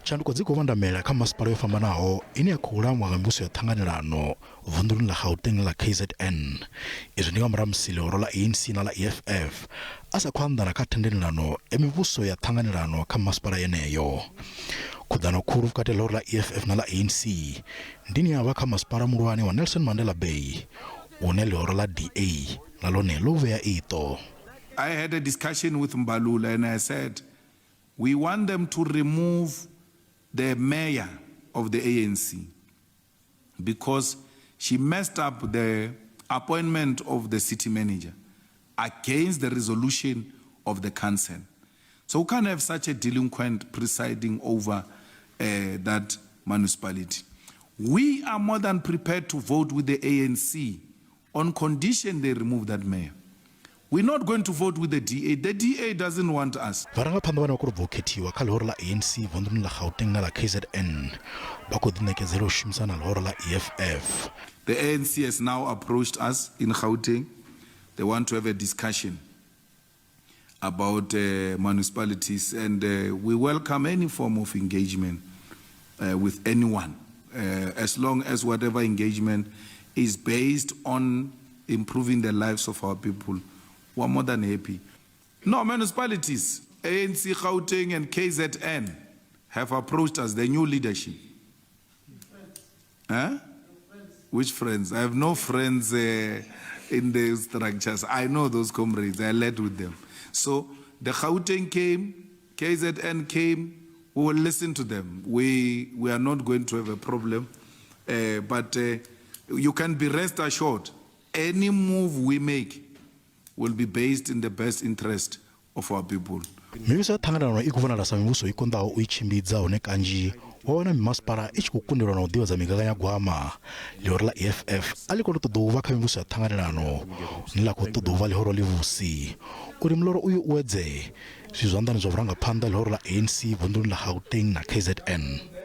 Tshanduko dzi khou vhandamela kha masipala yo fhambanaho ine ya khou langwa nga mivhuso ya tanganelano vunduni la Gauteng la KZN. Izwi ndi nga murahu musi Lihoro la ANC na la EFF a sa khou anḓana kha thendelano ya mivhuso ya tanganelano kha masipala yeneyo. Khuḓano khulu vhukati ha Lihoro la EFF na la ANC ndi ine ya vha kha masipala muhulwane wa Nelson Mandela Bay une Lihoro la DA na lone ḽo vhea iṱo. I had a discussion with Mbalula and I said, we want them to remove the mayor of the ANC because she messed up the appointment of the city manager against the resolution of the council. So we can't have such a delinquent presiding over that municipality. We are more than prepared to vote with the ANC on condition they remove that mayor. We're not going to vote with the DA. The DA doesn't want us. Vhurangaphanda vhane vha khou bva khethiwa kha Lihoro la ANC vunduni la Gauteng na la KZN vha khou ḓiṋekedzela u shumisana na Lihoro la EFF. The ANC has now approached us in Gauteng. They want to have a discussion about municipalities, and we welcome any form of engagement with anyone, as long as whatever engagement is based on improving the lives of our people. We're more than happy. No, municipalities, ANC, Gauteng and KZN have approached us, the new leadership. Huh? Which friends? I have no friends in the structures. I know those comrades, I led with them. So the Gauteng came, KZN came, we will listen to them. We are not going to have a problem, but you can be rest assured, any move we make will be based in the best interest of our people. Mivhuso ya tanganelano I khou vhonala sa mivhuso I konḓaho u I tshimbidza hone kanzhi wa wana mimasipala I tshi khou kundelwa na u ḓivhadza migaganyagwama. Lihoro la EFF a ḽi khou ṱoḓa u vha kha mivhuso ya tanganelano ni ḽa khou ṱoḓa u vha ḽihoro ḽivhusi uri muloro uyu u wedze zwi zwanḓani zwa vhurangaphanda Lihoro la ANC vunduni la Gauteng na KZN.